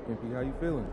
MP, how you feeling?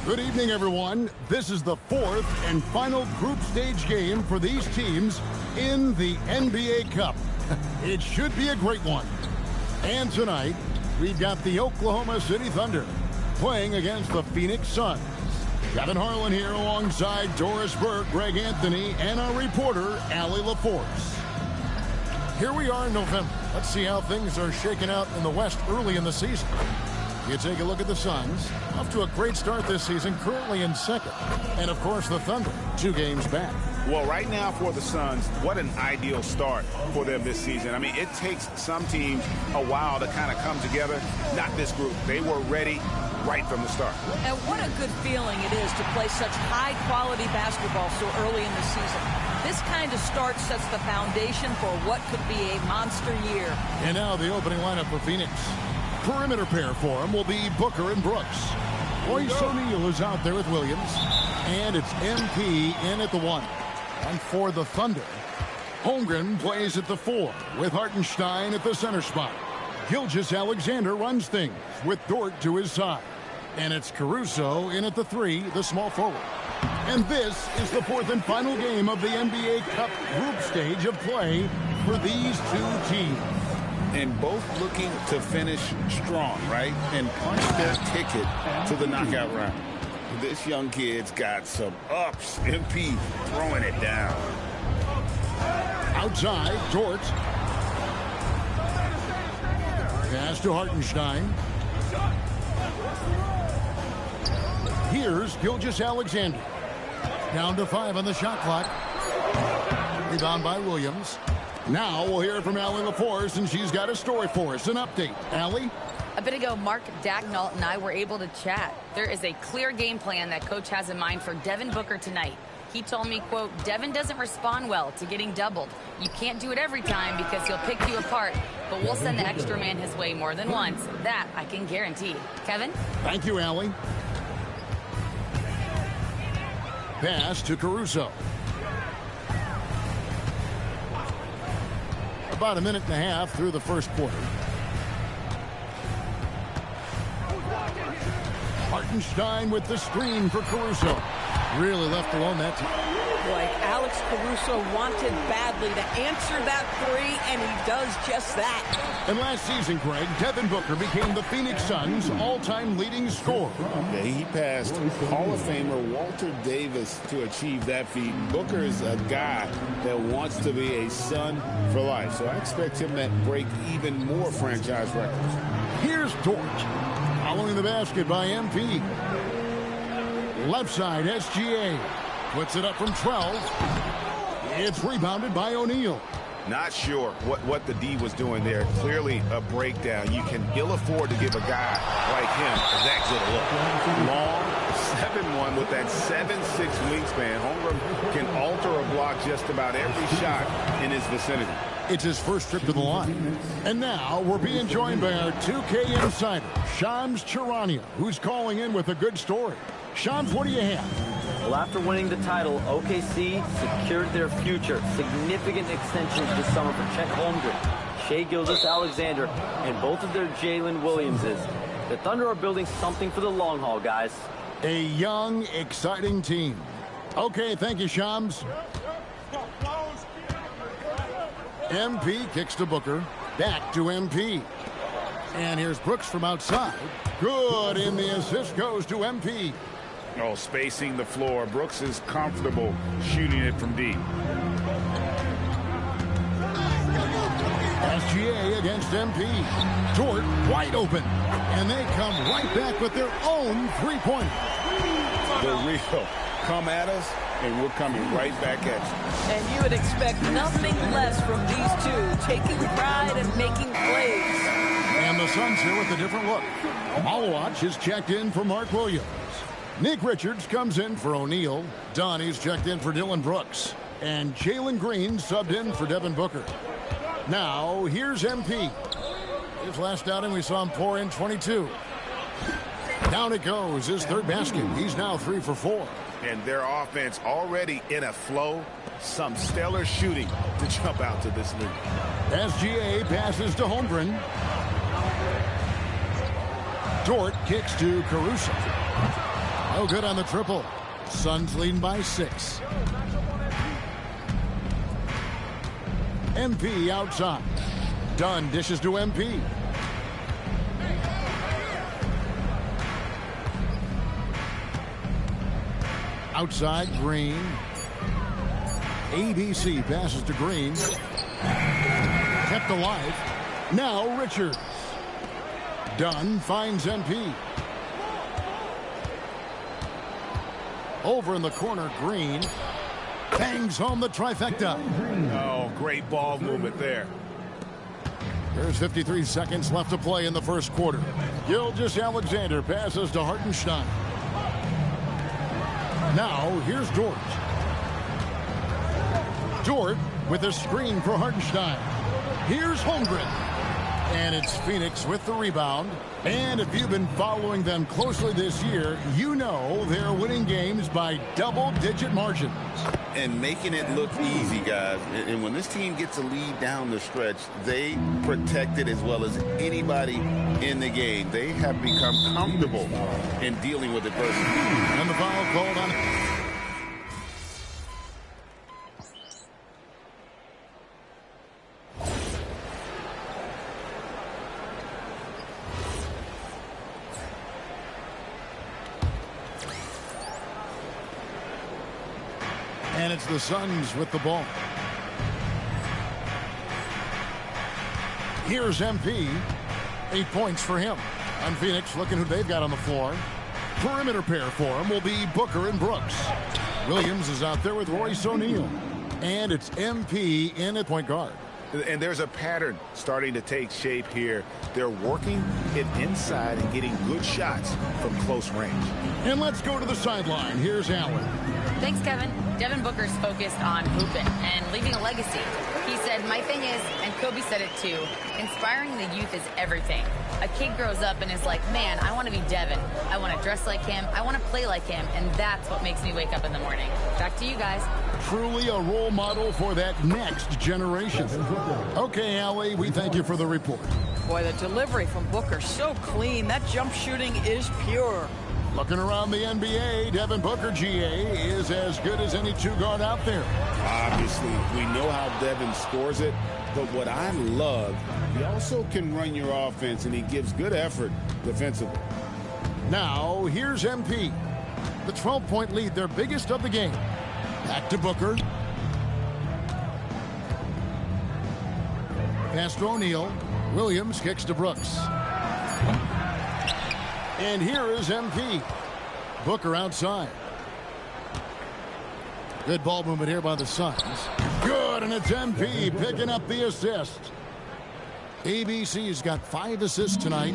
Good evening, everyone. This is the fourth and final group stage game for these teams in the NBA Cup. It should be a great one. And tonight, we've got the Oklahoma City Thunder playing against the Phoenix Suns. Kevin Harlan here alongside Doris Burke, Greg Anthony, and our reporter, Allie LaForce. Here we are in November. Let's see how things are shaking out in the West early in the season. You take a look at the Suns, off to a great start this season, currently in second. And, of course, the Thunder, 2 games back. Well, right now for the Suns, what an ideal start for them this season. I mean, it takes some teams a while to kind of come together. Not this group. They were ready right from the start. And what a good feeling it is to play such high-quality basketball so early in the season. This kind of start sets the foundation for what could be a monster year. And now the opening lineup for Phoenix. Perimeter pair for him will be Booker and Brooks. Royce O'Neal is out there with Williams. And it's MP in at the 1. And for the Thunder, Holmgren plays at the 4 with Hartenstein at the center spot. Gilgeous-Alexander runs things with Dort to his side. And it's Caruso in at the 3, the small forward. And this is the fourth and final game of the NBA Cup group stage of play for these two teams. And both looking to finish strong, right? And punch their ticket to the knockout round. This young kid's got some ups. MP throwing it down. Outside, Dort. Pass to Hartenstein. Here's Gilgeous-Alexander. Down to 5 on the shot clock. Rebound by Williams. Now we'll hear from Allie LaForce, and she's got a story for us. An update. Allie? A bit ago, Mark Dagnall and I were able to chat. There is a clear game plan that Coach has in mind for Devin Booker tonight. He told me, quote, Devin doesn't respond well to getting doubled. You can't do it every time because he'll pick you apart, but we'll send the extra man his way more than once. That I can guarantee. Kevin? Thank you, Allie. Pass to Caruso. About a minute and a half through the first quarter. Hartenstein with the screen for Caruso. Really left alone that time. Boy, Alex Caruso wanted badly to answer that 3, and he does just that. And last season, Greg, Devin Booker became the Phoenix Suns' all-time leading scorer. Yeah, he passed Hall of Famer Walter Davis to achieve that feat. Booker is a guy that wants to be a Sun for life, so I expect him to break even more franchise records. Here's Dort, following the basket by MP. Left side, SGA. Puts it up from 12. It's rebounded by O'Neal. Not sure what the D was doing there. Clearly a breakdown. You can ill afford to give a guy like him that good a look. Long 7-1 with that 7'6" wingspan. Holmgren can alter a block just about every shot in his vicinity. It's his first trip to the line. And now we're being joined by our 2K insider, Shams Charania, who's calling in with a good story. Shams, what do you have? Well, after winning the title, OKC secured their future. Significant extensions this summer for Chet Holmgren, Shai Gilgeous-Alexander, and both of their Jalen Williamses. The Thunder are building something for the long haul, guys. A young, exciting team. Okay, thank you, Shams. MP kicks to Booker. Back to MP. And here's Brooks from outside. Good, and the assist goes to MP. Oh, spacing the floor. Brooks is comfortable shooting it from deep. against MP. Dort wide open. And they come right back with their own three-pointer. The real come at us, and we're coming right back at you. And you would expect nothing less from these two, taking pride and making plays. And the Suns here with a different look. Malawach is checked in for Mark Williams. Nick Richards comes in for O'Neal. Donnie's checked in for Dylan Brooks. And Jalen Green subbed in for Devin Booker. Now, here's MP. His last outing, we saw him pour in 22. Down it goes, his third basket. He's now 3 for 4. And their offense already in a flow. Some stellar shooting to jump out to this lead. SGA passes to Holmgren. Dort kicks to Caruso. No good on the triple. Suns leading by 6. MP outside. Dunn dishes to MP. Outside, Green. ABC passes to Green. Kept alive. Now Richards. Dunn finds MP. Over in the corner, Green. Bangs home the trifecta. Oh, great ball movement there. There's 53 seconds left to play in the first quarter. Gilgeous-Alexander passes to Hartenstein. Now, here's Dort. Dort with a screen for Hartenstein. Here's Holmgren. And it's Phoenix with the rebound. And if you've been following them closely this year, you know they're winning games by double-digit margins. And making it look easy, guys. And when this team gets a lead down the stretch, they protect it as well as anybody in the game. They have become comfortable in dealing with adversity. And the foul called on it. And it's the Suns with the ball. Here's MP. 8 points for him. On Phoenix, looking who they've got on the floor. Perimeter pair for him will be Booker and Brooks. Williams is out there with Royce O'Neal. And it's MP in at point guard. And there's a pattern starting to take shape here. They're working it inside and getting good shots from close range. And let's go to the sideline. Here's Allen. Thanks, Kevin. Devin Booker's focused on hooping and leaving a legacy. He said, my thing is, and Kobe said it too, inspiring the youth is everything. A kid grows up and is like, man, I want to be Devin. I want to dress like him. I want to play like him. And that's what makes me wake up in the morning. Back to you guys. Truly a role model for that next generation. Okay, Allie, we thank you for the report. Boy, the delivery from Booker, so clean. That jump shooting is pure. Looking around the NBA, Devin Booker, GA, is as good as any two-guard out there. Obviously, we know how Devin scores it, but what I love, he also can run your offense, and he gives good effort defensively. Now, here's MP. The 12-point lead, their biggest of the game. Back to Booker. Pass to O'Neal. Williams kicks to Brooks. And here is MP. Booker outside. Good ball movement here by the Suns. Good, and it's MP picking up the assist. ABC's got 5 assists tonight.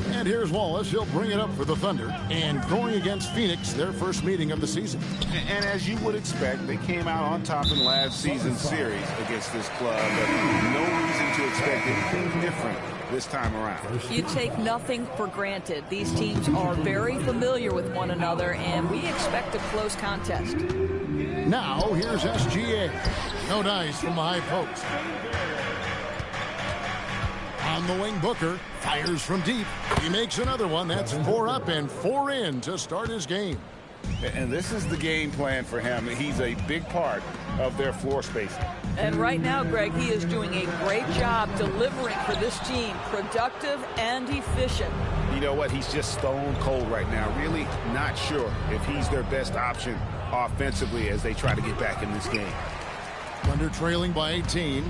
And here's Wallace. He'll bring it up for the Thunder. And going against Phoenix, their first meeting of the season. And as you would expect, they came out on top in last season's series against this club. But no reason to expect anything different this time around. You take nothing for granted. These teams are very familiar with one another, and we expect a close contest. Now, here's SGA. No dice from the high post. On the wing, Booker fires from deep. He makes another one. That's 4 up and 4 in to start his game. And this is the game plan for him. He's a big part of their floor spacing. And right now, Greg, he is doing a great job delivering for this team. Productive and efficient. You know what? He's just stone cold right now. Really not sure if he's their best option offensively as they try to get back in this game. Thunder trailing by 18.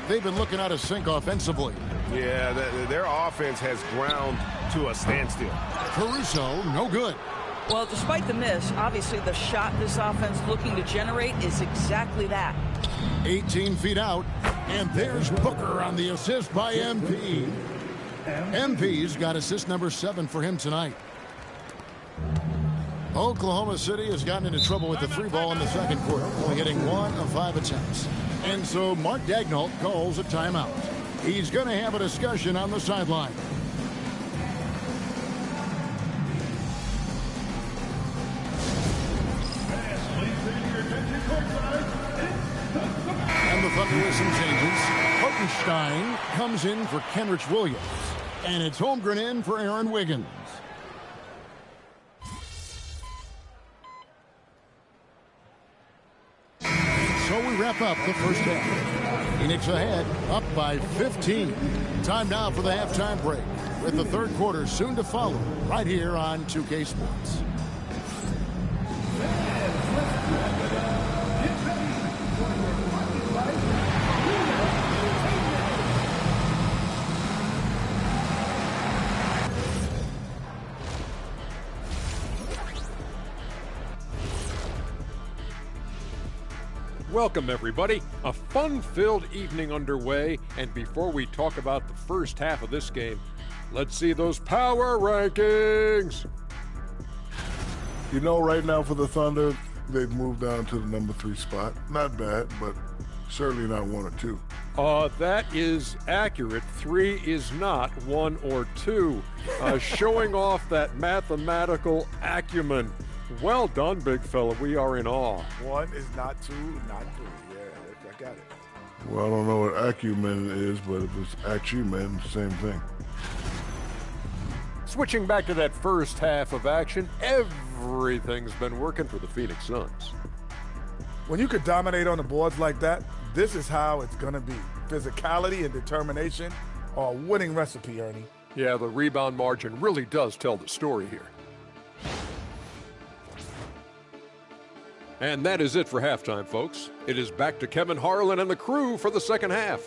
they've been looking out of sync offensively. Yeah, their offense has ground to a standstill. Caruso, no good. Well, despite the miss, obviously the shot this offense looking to generate is exactly that. 18 feet out, and there's Booker on the assist by MP. MP's got assist number 7 for him tonight. Oklahoma City has gotten into trouble with the 3 ball in the second quarter, only hitting 1 of 5 attempts. And so Mark Daigneault calls a timeout. He's going to have a discussion on the sideline. And the Thunder with some changes. Hartenstein comes in for Kenrich Williams. And it's Holmgren in for Aaron Wiggins. So we wrap up the first half. Phoenix ahead, up by 15. Time now for the halftime break, with the third quarter soon to follow, right here on 2K Sports. Welcome, everybody. A fun-filled evening underway, and before we talk about the first half of this game, let's see those power rankings. You know, right now for the Thunder, they've moved down to the number 3 spot. Not bad, but certainly not 1 or 2. That is accurate. 3 is not 1 or 2. Showing off that mathematical acumen. Well done, big fella. We are in awe. 1 is not 2, not 3. Yeah, I got it. Well, I don't know what acumen is, but if it's acumen, same thing. Switching back to that first half of action, everything's been working for the Phoenix Suns. When you could dominate on the boards like that, this is how it's going to be. Physicality and determination are a winning recipe, Ernie. Yeah, the rebound margin really does tell the story here. And that is it for halftime, folks. It is back to Kevin Harlan and the crew for the second half.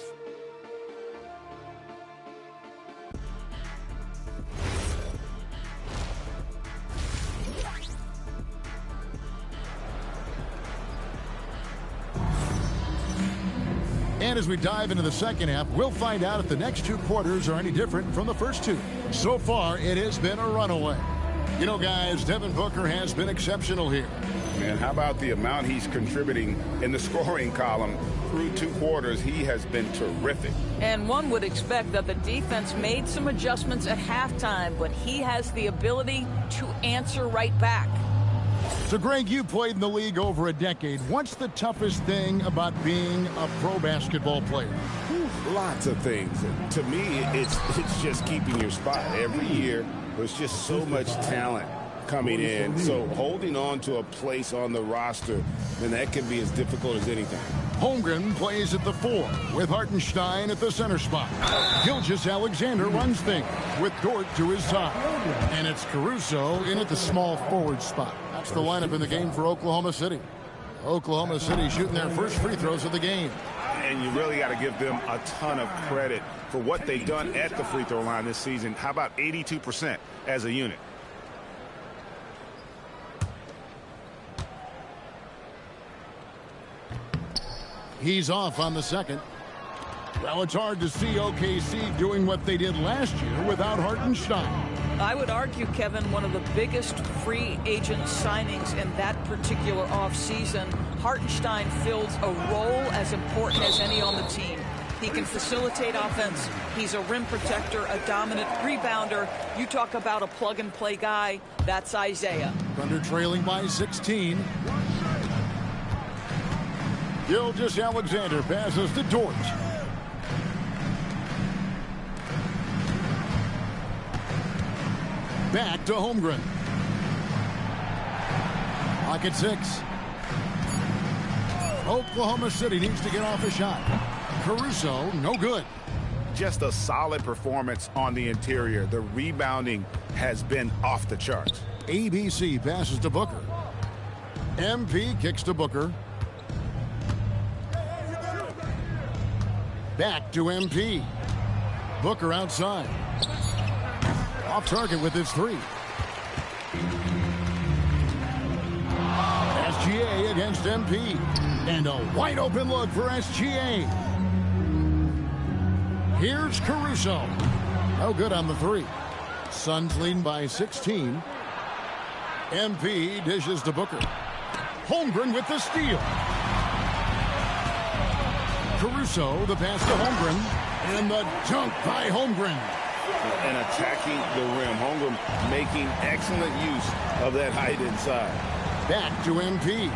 And as we dive into the second half, we'll find out if the next 2 quarters are any different from the first 2. So far, it has been a runaway. You know, guys, Devin Booker has been exceptional here. Man, how about the amount he's contributing in the scoring column through 2 quarters? He has been terrific. And one would expect that the defense made some adjustments at halftime, but he has the ability to answer right back. So, Greg, you played in the league over a decade. What's the toughest thing about being a pro basketball player? Lots of things. To me, it's just keeping your spot. Every year, there's just so much talent coming in. So holding on to a place on the roster, and that can be as difficult as anything. Holmgren plays at the 4 with Hartenstein at the center spot. Gilgeous-Alexander runs things with Dort to his side. And it's Caruso in at the small forward spot. That's the lineup in the game for Oklahoma City. Oklahoma City shooting their first free throws of the game. And you really got to give them a ton of credit for what they've done at the free throw line this season. How about 82% as a unit? He's off on the second. Well, it's hard to see OKC doing what they did last year without Hartenstein. I would argue, Kevin, one of the biggest free agent signings in that particular offseason. Hartenstein fills a role as important as any on the team. He can facilitate offense. He's a rim protector, a dominant rebounder. You talk about a plug-and-play guy, that's Isaiah. Thunder trailing by 16. Gilgeous-Alexander passes to Dort. Back to Holmgren. Pocket 6. Oklahoma City needs to get off a shot. Caruso, no good. Just a solid performance on the interior. The rebounding has been off the charts. ABC passes to Booker. MP kicks to Booker. Back to MP. Booker outside. Off target with his three. SGA against MP. And a wide open look for SGA. Here's Caruso. No good on the three. Suns leading by 16. MP dishes to Booker. Holmgren with the steal. Caruso, the pass to Holmgren. And the dunk by Holmgren. And attacking the rim. Holmgren making excellent use of that height inside. Back to MP.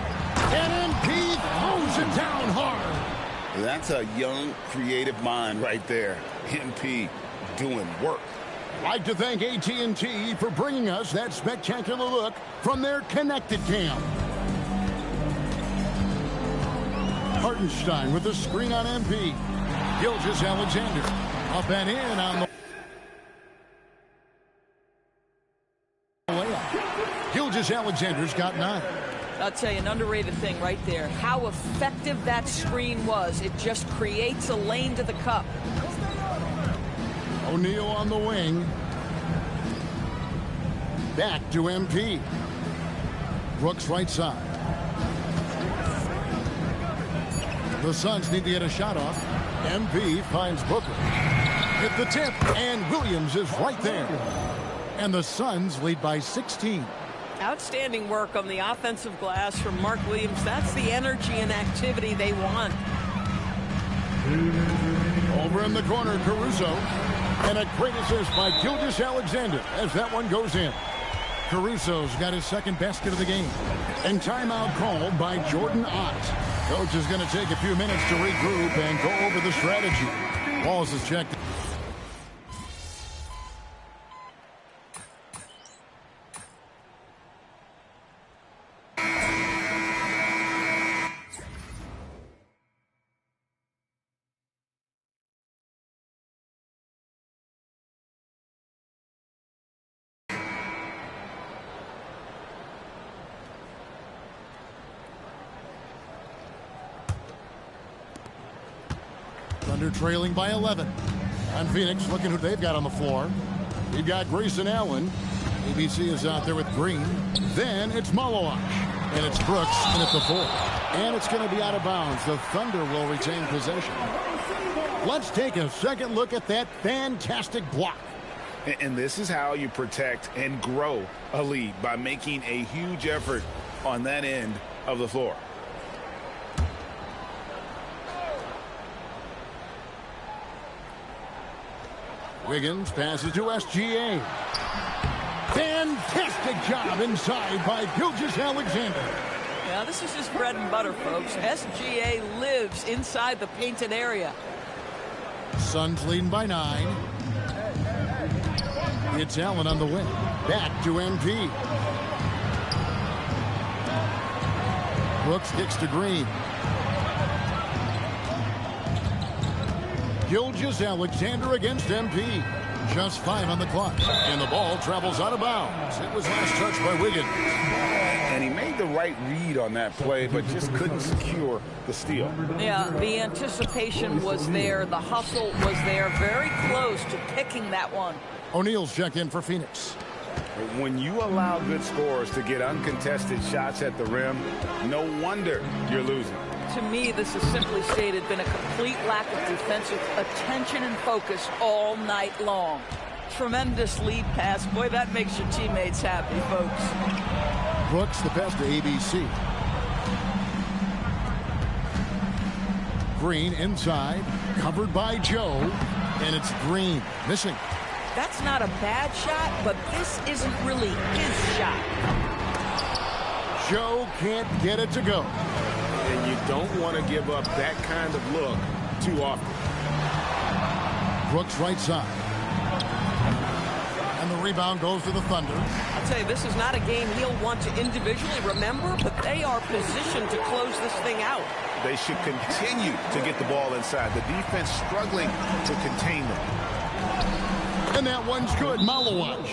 And MP throws it down hard. That's a young, creative mind right there. MP doing work. I'd like to thank AT&T for bringing us that spectacular look from their connected cam. Hartenstein with the screen on MP. Gilgeous-Alexander up and in on the layup. Gilgeous-Alexander's got 9. I'll tell you, an underrated thing right there. How effective that screen was. It just creates a lane to the cup. O'Neal on the wing. Back to MP. Brooks right side. The Suns need to get a shot off. MP finds Booker. Hit the tip, and Williams is right there. And the Suns lead by 16. Outstanding work on the offensive glass from Mark Williams. That's the energy and activity they want. Over in the corner, Caruso. And a great assist by Gilgeous-Alexander as that one goes in. Caruso's got his second basket of the game. And timeout called by Jordan Ott. Coach is going to take a few minutes to regroup and go over the strategy. Walls is checked. Thunder trailing by 11. On Phoenix, looking who they've got on the floor. We've got Grayson Allen. ABC is out there with Green. Then it's Malawach. And it's Brooks in at the 4. And it's going to be out of bounds. The Thunder will retain possession. Let's take a second look at that fantastic block. And this is how you protect and grow a lead, by making a huge effort on that end of the floor. Wiggins passes to SGA. Fantastic job inside by Gilgeous-Alexander. Yeah, this is just bread and butter, folks. SGA lives inside the painted area. Suns leading by 9. It's Allen on the wing. Back to MP. Brooks kicks to Green. Gilgeous-Alexander against MP. Just 5 on the clock. And the ball travels out of bounds. It was last touched by Wiggins. And he made the right read on that play, but just couldn't secure the steal. Yeah, the anticipation was there. The hustle was there. Very close to picking that one. O'Neal's check in for Phoenix. When you allow good scorers to get uncontested shots at the rim, no wonder you're losing. To me, this is simply stated been a complete lack of defensive attention and focus all night long. Tremendous lead pass. Boy, that makes your teammates happy, folks. Brooks, the pass to ABC. Green inside, covered by Joe, and it's Green missing. That's not a bad shot, but this isn't really his shot. Joe can't get it to go. And you don't want to give up that kind of look too often. Brooks right side. And the rebound goes to the Thunder. I'll tell you, this is not a game he'll want to individually remember, but they are positioned to close this thing out. They should continue to get the ball inside. The defense struggling to contain them. And that one's good. Malawach.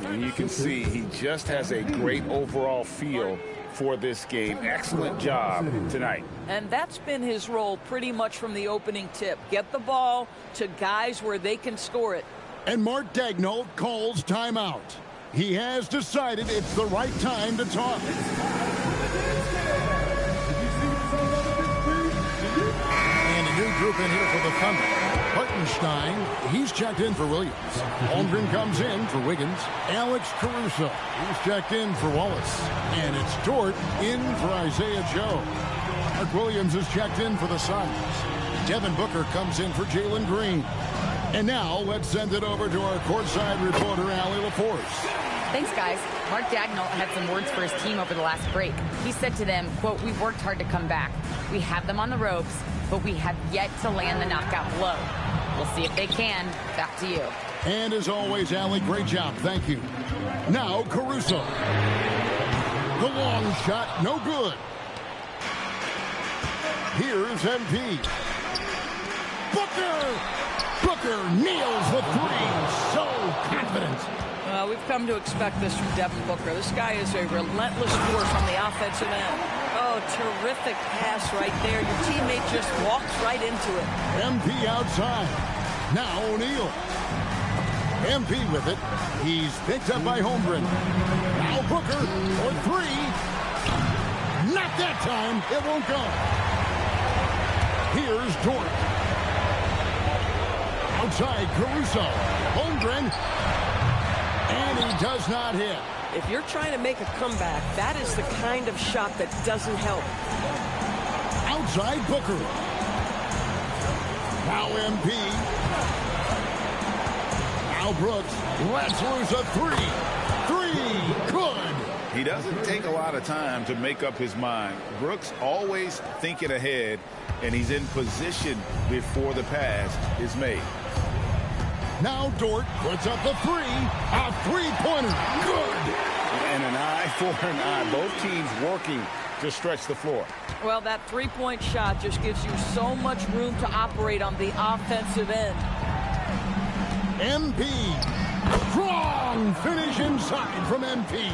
And you can see he just has a great overall feel for this game. Excellent job tonight. And that's been his role pretty much from the opening tip. Get the ball to guys where they can score it. And Mark Daigneault calls timeout. He has decided it's the right time to talk. And a new group in here for the Thunder. Hartenstein, he's checked in for Williams. Holmgren comes in for Wiggins. Alex Caruso, he's checked in for Wallace. And it's Dort in for Isaiah Joe. Mark Williams is checked in for the Suns. Devin Booker comes in for Jalen Green. And now let's send it over to our courtside reporter, Allie LaForce. Thanks, guys. Mark Daigneault had some words for his team over the last break. He said to them, quote, "We've worked hard to come back. We have them on the ropes, but we have yet to land the knockout blow. We'll see if they can." Back to you. And as always, Allie, great job. Thank you. Now, Caruso. The long shot, no good. Here's MP. Booker nails the three. So confident. We've come to expect this from Devin Booker. This guy is a relentless force on the offensive end. Oh, terrific pass right there. Your teammate just walks right into it. MP outside. Now O'Neal. MP with it. He's picked up by Holmgren. Now Booker for three. Not that time. It won't go. Here's Dort. Outside Caruso. Holmgren. And he does not hit. If you're trying to make a comeback, that is the kind of shot that doesn't help. Outside Booker. Now MP. Now Brooks lets loose a three. Good. He doesn't take a lot of time to make up his mind. Brooks always thinking ahead, and he's in position before the pass is made. Now Dort puts up the three. A three-pointer. Good. And an eye for an eye. Both teams working to stretch the floor. Well, that three-point shot just gives you so much room to operate on the offensive end. MP. Strong finish inside from MP.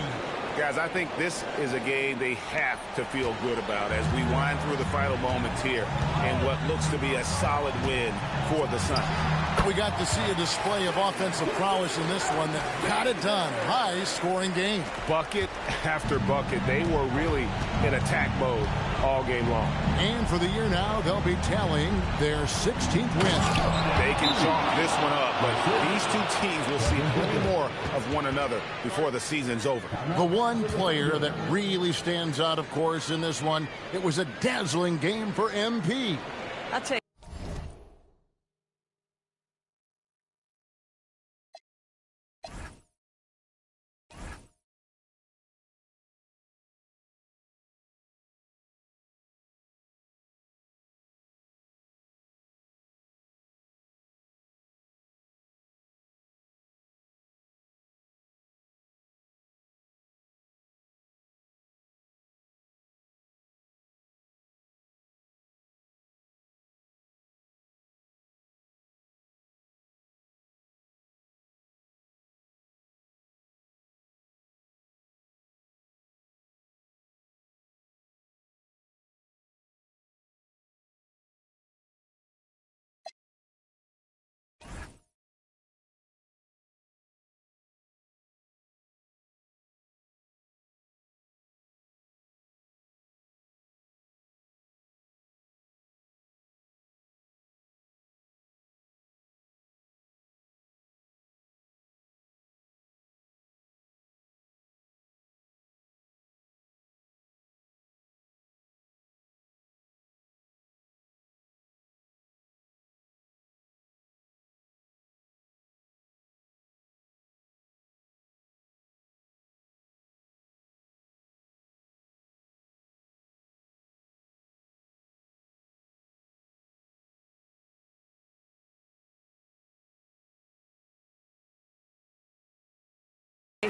Guys, I think this is a game they have to feel good about as we wind through the final moments here in what looks to be a solid win for the Suns. We got to see a display of offensive prowess in this one that got it done. High-scoring game. Bucket after bucket. They were really in attack mode all game long. And for the year now, they'll be tallying their 16th win. They can chalk this one up, but these two teams will see plenty more of one another before the season's over. The one player that really stands out, of course, in this one, it was a dazzling game for MP. I'll tell you.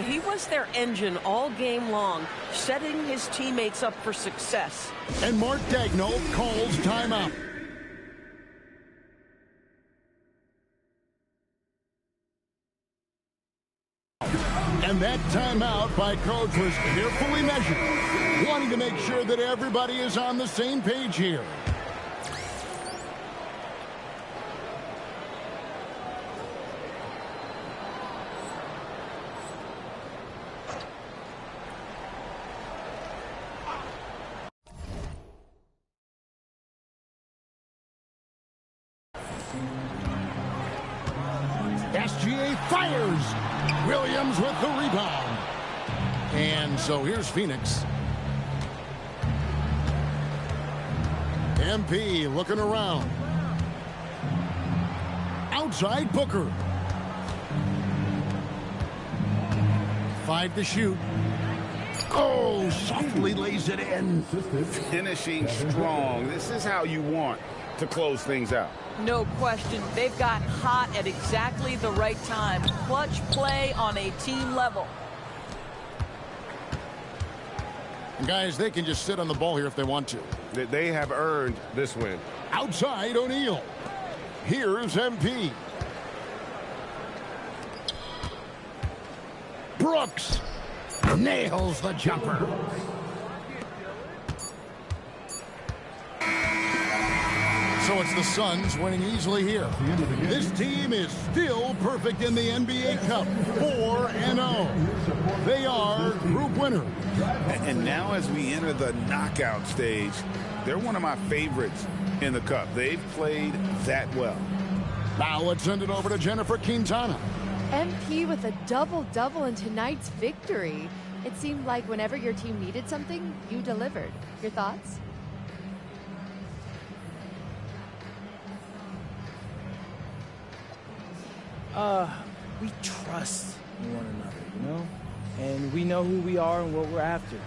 He was their engine all game long, setting his teammates up for success. And Mark Daigneault calls timeout. And that timeout by Coach was carefully measured, wanting to make sure that everybody is on the same page here. SGA fires. Williams with the rebound. And so here's Phoenix. MP looking around. Outside Booker. 5 to shoot. Oh, softly lays it in. Finishing strong. This is how you want to close things out. No question. They've got hot at exactly the right time. Clutch play on a team level. And guys, they can just sit on the ball here if they want to. They have earned this win. Outside O'Neal. Here's MP. Brooks nails the jumper. So it's the Suns winning easily here. This team is still perfect in the NBA Cup, 4-0. They are group winners. And now as we enter the knockout stage, they're one of my favorites in the Cup. They've played that well. Now let's send it over to Jennifer Quintana. MP with a double-double in tonight's victory. It seemed like whenever your team needed something, you delivered. Your thoughts? We trust in one another, you know? And we know who we are and what we're after.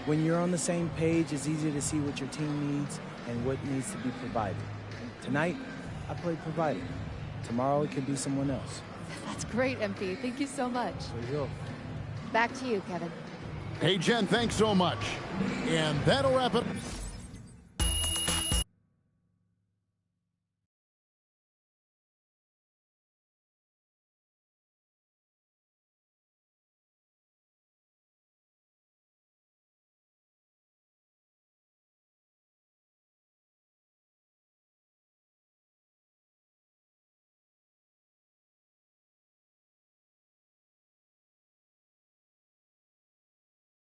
When you're on the same page, it's easy to see what your team needs and what needs to be provided. Tonight, I played provider. Tomorrow, it could be someone else. That's great, MP. Thank you so much. Back to you, Kevin. Hey, Jen, thanks so much. And that'll wrap it.